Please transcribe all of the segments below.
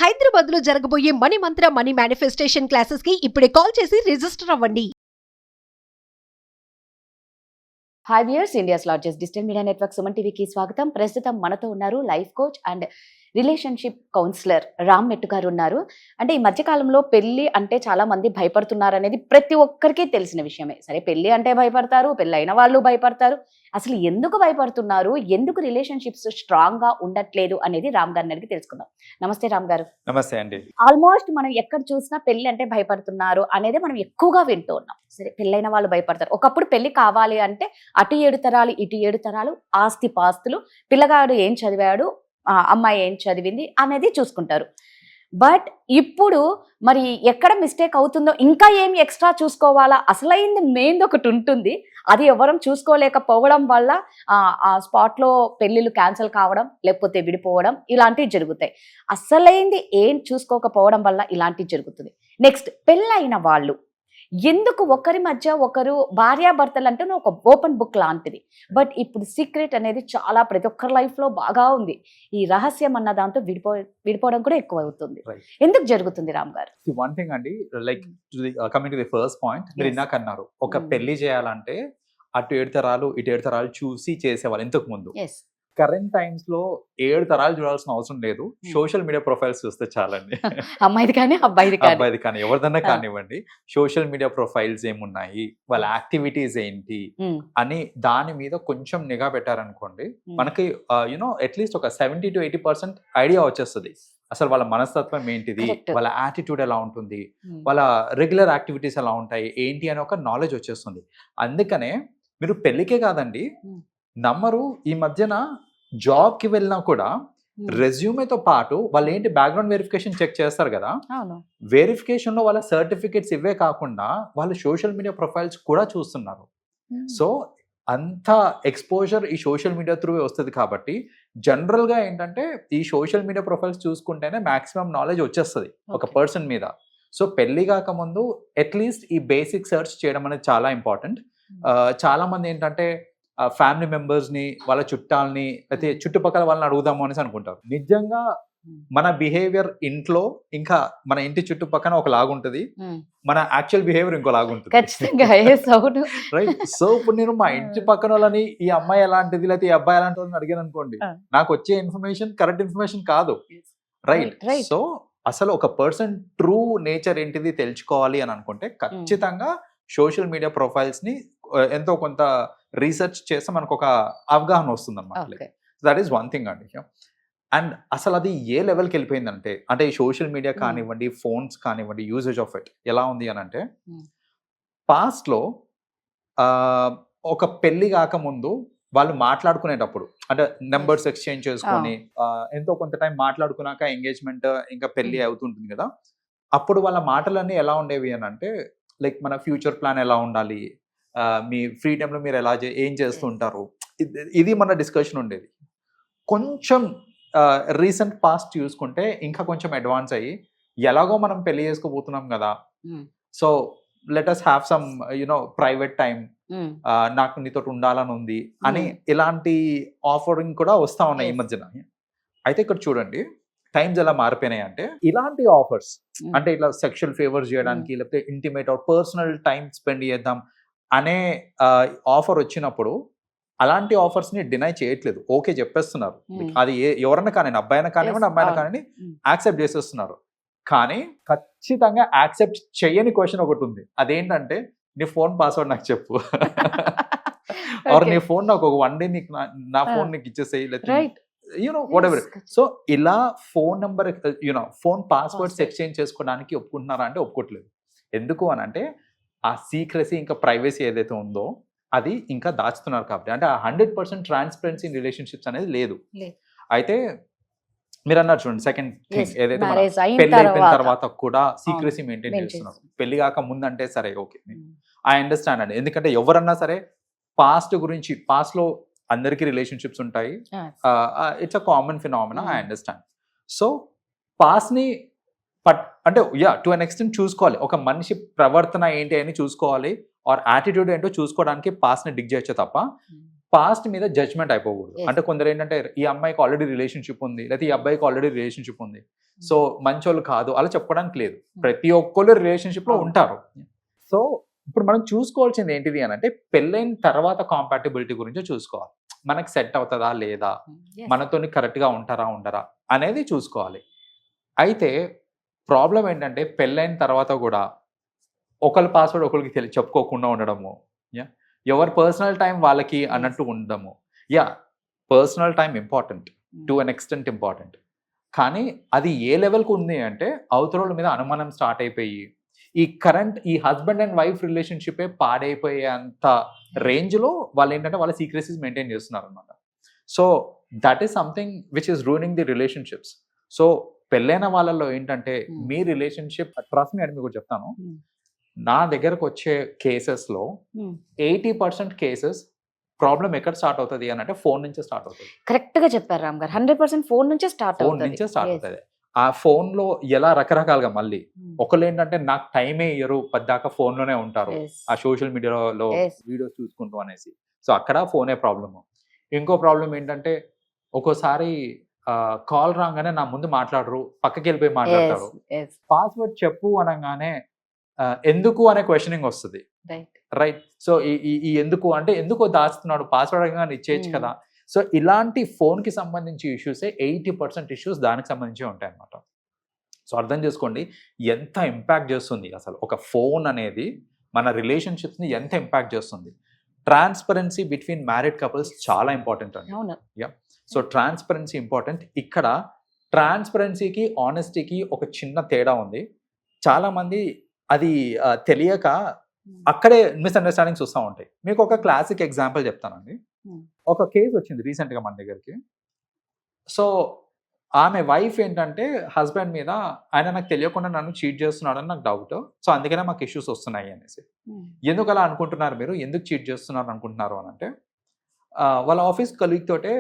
హైదరాబాద్ లో జరగబోయే మనీ మంత్ర money manifestation classes కి ఇప్పుడే కాల్ చేసి రిజిస్టర్ అవ్వండి. Hi viewers, India's largest digital media network Suman టీవీకి స్వాగతం. ప్రస్తుతం మనతో ఉన్నారు life coach and relationship counsellor Ram Mettu గారు ఉన్నారు. అంటే ఈ మధ్యకాలంలో పెళ్లి అంటే చాలా మంది భయపడుతున్నారు అనేది ప్రతి ఒక్కరికి తెలిసిన విషయమే. సరే, పెళ్లి అంటే భయపడతారు, పెళ్ళైన వాళ్ళు భయపడతారు. అసలు ఎందుకు భయపడుతున్నారు, ఎందుకు రిలేషన్షిప్స్ స్ట్రాంగ్ గా ఉండట్లేదు అనేది రామ్ గారిని అడిగి తెలుసుకుందాం. నమస్తే రామ్ గారు. నమస్తే అండి. ఆల్మోస్ట్ మనం ఎక్కడ చూసినా పెళ్లి అంటే భయపడుతున్నారు అనేది మనం ఎక్కువగా వింటూ ఉన్నాం. సరే, పెళ్ళైన వాళ్ళు భయపడతారు. ఒకప్పుడు పెళ్లి కావాలి అంటే అటు 7 తరాలు ఇటు 7 తరాలు ఆస్తి పాస్తులు, పిల్లగాడు ఏం చదివాడు, అమ్మాయి ఏం చదివింది అనేది చూసుకుంటారు. బట్ ఇప్పుడు మరి ఎక్కడ మిస్టేక్ అవుతుందో, ఇంకా ఏమి ఎక్స్ట్రా చూసుకోవాలా, అసలైంది మెయిన్ ఒకటి ఉంటుంది, అది ఎవరం చూసుకోలేకపోవడం వల్ల ఆ స్పాట్లో పెళ్లిళ్ళు క్యాన్సిల్ కావడం, లేకపోతే విడిపోవడం ఇలాంటివి జరుగుతాయి. అసలైంది ఏం చూసుకోకపోవడం వల్ల ఇలాంటివి జరుగుతుంది. నెక్స్ట్, పెళ్ళైన వాళ్ళు ఎందుకు ఒకరి మధ్య ఒకరు భార్యాభర్తలు అంటే ఒక ఓపెన్ బుక్ లాంటిది. బట్ ఇప్పుడు సీక్రెట్ అనేది చాలా ప్రతి ఒక్కరి లైఫ్ లో బాగా ఉంది. ఈ రహస్యం అన్న దాంతో విడిపోవడం కూడా ఎక్కువ అవుతుంది. ఎందుకు జరుగుతుంది రామ్ గారు? వన్ థింగ్ అండి, like coming to the first point, మీరు ఇందాక అన్నారు ఒక పెళ్లి చేయాలంటే అటు 7 తరాలు ఇటు 7 తరాలు చూసి చేసేవాళ్ళు ఇంతకు ముందు. కరెంట్ టైమ్స్ లో 7 తరాలు చూడాల్సిన అవసరం లేదు, సోషల్ మీడియా ప్రొఫైల్స్ చూస్తే చాలండి. అమ్మాయిది కానీ అబ్బాయిది కానీ ఎవరిదన్నా కానివ్వండి, సోషల్ మీడియా ప్రొఫైల్స్ ఏమున్నాయి, వాళ్ళ యాక్టివిటీస్ ఏంటి అని దాని మీద కొంచెం నిఘా పెట్టారనుకోండి, మనకి అట్లీస్ట్ ఒక 70 to 80% ఐడియా వచ్చేస్తుంది. అసలు వాళ్ళ మనస్తత్వం ఏంటిది, వాళ్ళ యాటిట్యూడ్ ఎలా ఉంటుంది, వాళ్ళ రెగ్యులర్ యాక్టివిటీస్ ఎలా ఉంటాయి ఏంటి అని ఒక నాలెడ్జ్ వచ్చేస్తుంది. అందుకనే మీరు పెళ్లికే కాదండి, నమ్మరు, ఈ మధ్యన జాబ్ కి వెళ్ళినా కూడా రెజ్యూమేతో పాటు వాళ్ళు ఏంటి బ్యాక్గ్రౌండ్ వెరిఫికేషన్ చెక్ చేస్తారు కదా, వెరిఫికేషన్ లో వాళ్ళ సర్టిఫికేట్స్ ఇవే కాకుండా వాళ్ళు సోషల్ మీడియా ప్రొఫైల్స్ కూడా చూస్తున్నారు. సో అంత ఎక్స్పోజర్ ఈ సోషల్ మీడియా త్రూ వస్తుంది. కాబట్టి జనరల్ గా ఏంటంటే ఈ సోషల్ మీడియా ప్రొఫైల్స్ చూసుకుంటేనే మాక్సిమం నాలెడ్జ్ వచ్చేస్తుంది ఒక పర్సన్ మీద. సో పెళ్లి కాకముందు అట్లీస్ట్ ఈ బేసిక్ సెర్చ్ చేయడం అనేది చాలా ఇంపార్టెంట్. చాలా మంది ఏంటంటే ఫ్యామిలీ మెంబర్స్ ని, వాళ్ళ చుట్టాలని, అయితే చుట్టుపక్కల వాళ్ళని అడుగుదాము అనేసి అనుకుంటారు. నిజంగా మన బిహేవియర్ ఇంట్లో ఇంకా మన ఇంటి చుట్టుపక్కల ఒక లాగుంటది, మన యాక్చువల్ బిహేవియర్ ఇంకో లాగుంటుంది. రైట్. సో ఇప్పుడు నేను మా ఇంటి పక్కన వాళ్ళని ఈ అమ్మాయి ఎలాంటిది లేకపోతే ఈ అబ్బాయి ఎలాంటి వాళ్ళని అడిగాను అనుకోండి, నాకు వచ్చే ఇన్ఫర్మేషన్ కరెక్ట్ ఇన్ఫర్మేషన్ కాదు. రైట్. సో అసలు ఒక పర్సన్ ట్రూ నేచర్ ఏంటిది తెలుసుకోవాలి అని అనుకుంటే ఖచ్చితంగా సోషల్ మీడియా ప్రొఫైల్స్ ని ఎంతో కొంత రీసెర్చ్ చేస్తే మనకు ఒక అవగాహన వస్తుంది అన్నమాట. దట్ ఈస్ వన్ థింగ్ అండి. అండ్ అసలు అది ఏ లెవెల్కి వెళ్ళిపోయిందంటే, అంటే ఈ సోషల్ మీడియా కానివ్వండి, ఫోన్స్ కానివ్వండి, యూసేజ్ ఆఫ్ ఇట్ ఎలా ఉంది అని అంటే, పాస్ట్ లో ఒక పెళ్లి కాకముందు వాళ్ళు మాట్లాడుకునేటప్పుడు అంటే నెంబర్స్ ఎక్స్చేంజ్ చేసుకొని ఎంతో కొంత టైం మాట్లాడుకున్నాక ఎంగేజ్మెంట్ ఇంకా పెళ్లి అవుతుంటుంది కదా, అప్పుడు వాళ్ళ మాటలన్నీ ఎలా ఉండేవి అని అంటే, లైక్ మన ఫ్యూచర్ ప్లాన్ ఎలా ఉండాలి, మీ ఫ్రీ టైంలో మీరు ఎలా ఏం చేస్తుంటారు, ఇది మన డిస్కషన్ ఉండేది. కొంచెం రీసెంట్ పాస్ట్ చూసుకుంటే ఇంకా కొంచెం అడ్వాన్స్ అయ్యి, ఎలాగో మనం పెళ్లి చేసుకోబోతున్నాం కదా, so let us have some private time, నాకు నీతో ఉండాలని ఉంది అని ఇలాంటి ఆఫరింగ్ కూడా వస్తా ఉన్నాయి ఈ మధ్యన. అయితే ఇక్కడ చూడండి టైమ్స్ ఎలా మారిపోయినాయి అంటే, ఇలాంటి ఆఫర్స్ అంటే ఇట్లా సెక్షువల్ ఫేవర్స్ చేయడానికి లేకపోతే intimate or personal time spend చేద్దాం అనే ఆఫర్ వచ్చినప్పుడు అలాంటి ఆఫర్స్ ని డినై చేయట్లేదు, ఓకే చెప్పేస్తున్నారు. అది ఎవరన్నా కానీ, అబ్బాయినా కానివ్వండి అమ్మాయినా కానీ యాక్సెప్ట్ చేసేస్తున్నారు. కానీ ఖచ్చితంగా యాక్సెప్ట్ చేయని క్వశ్చన్ ఒకటి ఉంది, అదేంటంటే నీ ఫోన్ పాస్వర్డ్ నాకు చెప్పు, ఆర్ నీ ఫోన్ నాకు ఒక 1 day నీకు నా ఫోన్ నీకు ఇచ్చేసేయి, whatever. సో ఇలా phone number phone passwords exchange చేసుకోవడానికి ఒప్పుకుంటున్నారా అంటే ఒప్పుకోవట్లేదు. ఎందుకు అని అంటే ఆ సీక్రెసీ ఇంకా ప్రైవసీ ఏదైతే ఉందో అది ఇంకా దాచుతున్నారు. కాబట్టి అంటే ఆ 100% ట్రాన్స్పరెన్సీ ఇన్ రిలేషన్షిప్స్ అనేది లేదు. అయితే మీరు అన్నారు చూడండి, సెకండ్ థింగ్ ఏదైతే పెళ్లి అయిపోయిన తర్వాత కూడా సీక్రెసీ మెయింటైన్ చేస్తున్నారు. పెళ్లి కాక ముందంటే సరే ఓకే, ఐ అండర్స్టాండ్ అండి. ఎందుకంటే ఎవరన్నా సరే పాస్ట్ గురించి, పాస్ట్ లో అందరికీ రిలేషన్షిప్స్ ఉంటాయి, it's a common phenomena, I understand. So past ని అంటే టు అన్ ఎక్స్టెంట్ చూసుకోవాలి, ఒక మనిషి ప్రవర్తన ఏంటి అని చూసుకోవాలి, ఆర్ యాటిట్యూడ్ ఏంటో చూసుకోవడానికి పాస్ట్ ని డిగ్ చేయొచ్చు తప్ప పాస్ట్ మీద జడ్జ్మెంట్ అయిపోకూడదు. Yes. అంటే కొందరు ఏంటంటే ఈ అమ్మాయికి ఆల్రెడీ రిలేషన్షిప్ ఉంది, లేకపోతే ఈ అబ్బాయికి ఆల్రెడీ రిలేషన్షిప్ ఉంది, సో మంచోళ్ళు కాదు అలా చెప్పుకోవడానికి లేదు. ప్రతి ఒక్కళ్ళు రిలేషన్షిప్ లో అవును. ఉంటారు. సో ఇప్పుడు మనం చూసుకోవాల్సింది ఏంటిది అని అంటే పెళ్ళైన తర్వాత కాంపాటబిలిటీ గురించి చూసుకోవాలి. మనకి సెట్ అవుతుందా లేదా, Yes. మనతోని కరెక్ట్ గా ఉంటారా ఉండరా అనేది చూసుకోవాలి. అయితే ప్రాబ్లం ఏంటంటే పెళ్ళైన తర్వాత కూడా ఒకళ్ళ పాస్వర్డ్ ఒకరికి చెప్పుకోకుండా ఉండడము, ఎవరి పర్సనల్ టైం వాళ్ళకి అన్నట్టు ఉండడము. Personal time important, to an extent important, కానీ అది ఏ లెవెల్కి ఉంది అంటే అవతల మీద అనుమానం స్టార్ట్ అయిపోయి ఈ హస్బెండ్ అండ్ వైఫ్ రిలేషన్షిప్ పాడైపోయే అంత రేంజ్ లో వాళ్ళు ఏంటంటే వాళ్ళ సీక్రెసీస్ మెయింటైన్ చేస్తున్నారు అనమాట. So that is something which is ruining the relationships. So పెళ్ళైన వాళ్ళలో ఏంటంటే మీ రిలేషన్షిప్, ట్రస్ట్ మీ అని మీకు చెప్తాను, నా దగ్గరకు వచ్చే కేసెస్ లో 80% కేసెస్ ప్రాబ్లం ఎక్కడ స్టార్ట్ అవుతుంది అని అంటే ఫోన్ నుంచే స్టార్ట్ అవుతుంది. కరెక్ట్ గా చెప్పారు రామ్ గారు. 100% ఫోన్ నుంచే స్టార్ట్ ఫోన్ నుంచే స్టార్ట్ అవుతుంది. ఆ ఫోన్ లో ఎలా రకరకాలుగా మళ్ళీ ఒకళ్ళు ఏంటంటే నాకు టైమే ఇయ్యరు, పద్దాకా ఫోన్ లోనే ఉంటారు, ఆ సోషల్ మీడియాలో Yes. వీడియోస్ చూసుకుంటూ అనేసి. సో అక్కడ ఫోనే ప్రాబ్లమ్. ఇంకో ప్రాబ్లం ఏంటంటే ఒక్కోసారి కాల్ రాగానే నా ముందు మాట్లాడరు, పక్కకి వెళ్ళిపోయి మాట్లాడతారు. పాస్వర్డ్ చెప్పు అనగానే ఎందుకు అనే క్వశ్చనింగ్ వస్తుంది. రైట్. సో ఈ ఎందుకు అంటే ఎందుకో దాస్తున్నాడు, పాస్వర్డ్ అనగానే ఇచ్చేయచ్చు కదా. సో ఇలాంటి ఫోన్ కి సంబంధించి ఇష్యూసే 80% ఇష్యూస్ దానికి సంబంధించి ఉంటాయి అన్నమాట. సో అర్థం చేసుకోండి ఎంత ఇంపాక్ట్ చేస్తుంది అసలు ఒక ఫోన్ అనేది మన రిలేషన్షిప్స్ ని ఎంత ఇంపాక్ట్ చేస్తుంది. ట్రాన్స్పరెన్సీ బిట్వీన్ మ్యారీడ్ కపుల్స్ చాలా ఇంపార్టెంట్ అండి. So transparency important. ఇక్కడ ట్రాన్స్పరెన్సీకి ఆనెస్టీకి ఒక చిన్న తేడా ఉంది. చాలా మంది అది తెలియక అక్కడే మిస్అండర్స్టాండింగ్స్ వస్తూ ఉంటాయి. మీకు ఒక క్లాసిక్ ఎగ్జాంపుల్ చెప్తానండి. ఒక కేసు వచ్చింది రీసెంట్ గా మన దగ్గరికి. సో ఆమె వైఫ్ ఏంటంటే హస్బెండ్ మీద ఆయన నాకు తెలియకుండా నన్ను చీట్ చేస్తున్నాడని నాకు డౌట్, సో అందుకనే మాకు ఇష్యూస్ వస్తున్నాయి అనేసి. ఎందుకు అలా అనుకుంటున్నారు మీరు, ఎందుకు చీట్ చేస్తున్నారు అనుకుంటున్నారు అని అంటే వాళ్ళ ఆఫీస్ కలీగ్ తోటే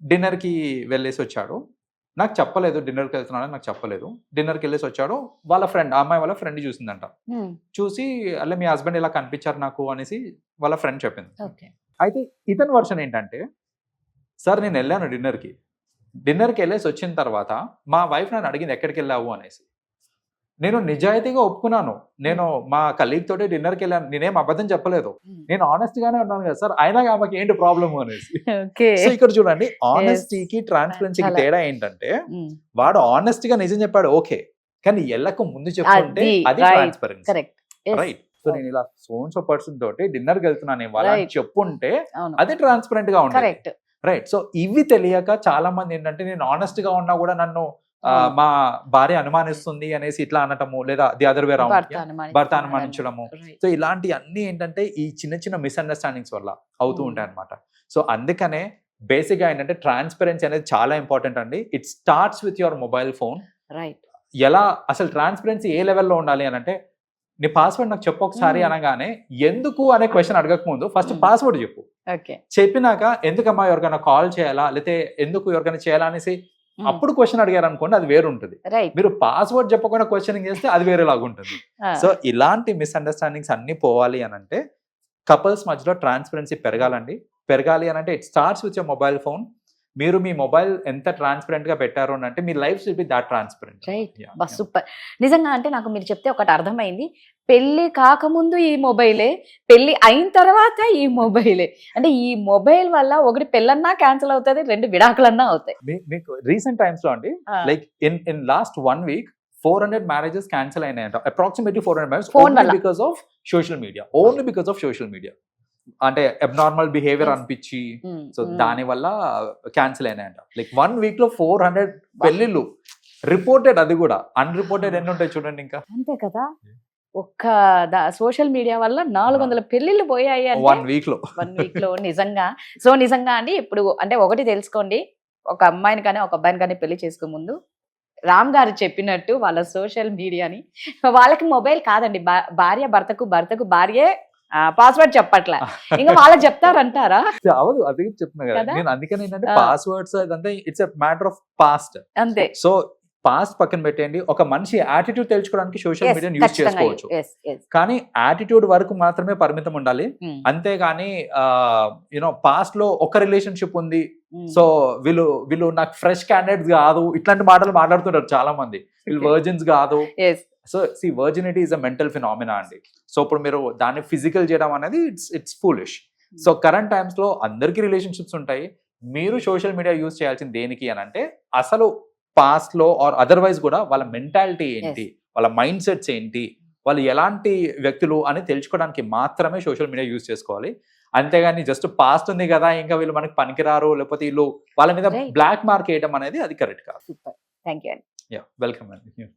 డిన్నర్కి వెళ్ళేసి వచ్చాడు. నాకు చెప్పలేదు డిన్నర్కి వెళ్తున్నాడని, నాకు చెప్పలేదు. డిన్నర్కి వెళ్ళేసి వచ్చాడు. వాళ్ళ ఫ్రెండ్, ఆ అమ్మాయి వాళ్ళ ఫ్రెండ్ చూసిందంట. చూసి అలా మీ హస్బెండ్ ఇలా కనిపించారు నాకు అనేసి వాళ్ళ ఫ్రెండ్ చెప్పింది. అయితే ఇతని వర్షన్ ఏంటంటే, సార్ నేను వెళ్ళాను డిన్నర్కి వెళ్ళేసి వచ్చిన తర్వాత మా వైఫ్ నన్ను అడిగింది ఎక్కడికి వెళ్ళావు అనేసి. నేను నిజాయితీగా ఒప్పుకున్నాను, నేను మా కలీగ్ తోటి డిన్నర్కి వెళ్ళాను, నేనేం అబద్ధం చెప్పలేదు, నేను ఆనెస్ట్ గానే ఉన్నాను కదా సార్, అయినా ఆమెకి ఏంటి ప్రాబ్లమ్ అనేసి. సో ఇక్కడ చూడండి ఆనెస్టీకి ట్రాన్స్పరెన్సీకి తేడా ఏంటంటే, వాడు ఆనెస్ట్ గా నిజం చెప్పాడు ఓకే, కానీ ఎల్లకు ముందు చెప్పుకుంటే అది ట్రాన్స్పరెన్సీ. రైట్. సో నేను ఇలా సోన్సో పర్సన్ తోటి డిన్నర్కి వెళ్తున్నాను ఇవాళ చెప్పుంటే అది ట్రాన్స్పరెంట్ గా ఉంటుంది. రైట్. సో ఇవి తెలియక చాలా మంది ఏంటంటే నేను ఆనెస్ట్ గా ఉన్నా కూడా నన్ను మా భార్య అనుమానిస్తుంది అనేసి ఇట్లా అనటము, లేదా ది అదర్ వే రౌండ్ భర్త అనుమానించడము. సో ఇలాంటి అన్ని ఏంటంటే ఈ చిన్న చిన్న మిస్అండర్స్టాండింగ్స్ వల్ల అవుతూ ఉంటాయి అనమాట. సో అందుకనే బేసిక్ గా ఏంటంటే ట్రాన్స్పరెన్సీ అనేది చాలా ఇంపార్టెంట్ అండి. It starts with your mobile phone. Right. ఎలా అసలు ట్రాన్స్పరెన్సీ ఏ లెవెల్లో ఉండాలి అని అంటే, నీ పాస్వర్డ్ నాకు చెప్పు ఒకసారి అనగానే ఎందుకు అనే క్వశ్చన్ అడగక ముందు ఫస్ట్ పాస్వర్డ్ చెప్పు. చెప్పినాక ఎందుకమ్మా ఎవరికైనా కాల్ చేయాలా, లేకపోతే ఎందుకు ఎవరికైనా చేయాలా అనేసి అప్పుడు క్వశ్చన్ అడిగారు అనుకోండి, అది వేరు ఉంటుంది. మీరు పాస్వర్డ్ చెప్పకుండా క్వశ్చనింగ్ చేస్తే అది వేరేలాగా ఉంటుంది. సో ఇలాంటి మిస్అండర్స్టాండింగ్స్ అన్ని పోవాలి అని అంటే కపుల్స్ మధ్యలో ట్రాన్స్పరెన్సీ పెరగాలి అని అంటే it starts with your mobile phone. మీరు మీ మొబైల్ ఎంత ట్రాన్స్పరెంట్ గా పెట్టారు అని అంటే మీ life will be that transparent. Right. Super. నిజంగా అంటే నాకు మీరు చెప్తే ఒకటి అర్థమైంది, పెళ్లి కాకముందు ఈ మొబైలే, పెళ్లి అయిన తర్వాత ఈ మొబైలే. అంటే ఈ మొబైల్ వల్ల ఒకటి పెళ్ళన్నా క్యాన్సిల్ అవుతుంది, 2 విడాకులన్నా అవుతాయి. మీకు రీసెంట్ టైమ్స్ లో అండి, like in last 1 week 400 marriages cancel అయినాయంట. Approximately 400 marriages only because of social media. అంటే అబ్నార్మల్ బిహేవియర్ అనిపించి, సో దాని వల్ల క్యాన్సిల్ అయినాయంట. లైక్ 1 week లో 400 పెళ్లిళ్ళు రిపోర్టెడ్, అది కూడా అన్రిపోర్టెడ్ ఎన్ని ఉంటాయి చూడండి. ఇంకా అంతే కదా, ఒక్క సోషల్ మీడియా వల్ల 400 పెళ్లిళ్ళు పోయాయి 1 week లో. నిజంగా అండి. ఇప్పుడు అంటే ఒకటి తెలుసుకోండి, ఒక అమ్మాయిని కానీ ఒక అబ్బాయిని కానీ పెళ్లి చేసుకో ముందు రామ్ గారు చెప్పినట్టు వాళ్ళ సోషల్ మీడియాని, వాళ్ళకి మొబైల్ కాదండి, భార్య భర్తకు భార్యే పాస్వర్డ్ చెప్పట్లే, ఇంకా వాళ్ళకి చెప్తారంటారా? అవదు, అది చెప్తున్నా కదా నేను. అందుకని ఏంటంటే పాస్వర్డ్స్ అదంతా it's a matter of past. అంతే. సో పాస్ట్ పక్కన పెట్టండి, ఒక మనిషి యాటిట్యూడ్ తెలుసుకోవడానికి సోషల్ మీడియాని యూజ్ చేసుకోవచ్చు, కానీ యాటిట్యూడ్ వరకు మాత్రమే పరిమితం ఉండాలి. అంతేగాని యూనో పాస్ట్ లో ఒక రిలేషన్షిప్ ఉంది, సో వీళ్ళు నాకు ఫ్రెష్ క్యాండిడేట్స్ కాదు, ఇట్లాంటి మాటలు మాట్లాడుతుంటారు చాలా మంది. వీళ్ళు వర్జిన్స్ కాదు. So virginity is a mental phenomena అండి. సో ఇప్పుడు మీరు దాన్ని ఫిజికల్ చేయడం అనేది it's foolish. So current times లో అందరికీ రిలేషన్షిప్స్ ఉంటాయి. మీరు సోషల్ మీడియా యూజ్ చేయాల్సింది దేనికి అని అంటే, అసలు పాస్ట్ లో ఆర్ అదర్వైజ్ కూడా వాళ్ళ మెంటాలిటీ ఏంటి, వాళ్ళ మైండ్ సెట్స్ ఏంటి, వాళ్ళు ఎలాంటి వ్యక్తులు అని తెలుసుకోవడానికి మాత్రమే సోషల్ మీడియా యూజ్ చేసుకోవాలి. అంతేగాని జస్ట్ పాస్ట్ ఉంది కదా ఇంకా వీళ్ళు మనకి పనికిరారు, లేకపోతే వీళ్ళు వాళ్ళ మీద బ్లాక్ మార్క్ వేయడం అనేది అది కరెక్ట్ కాదు. Thank you. వెల్కమ్ అండి.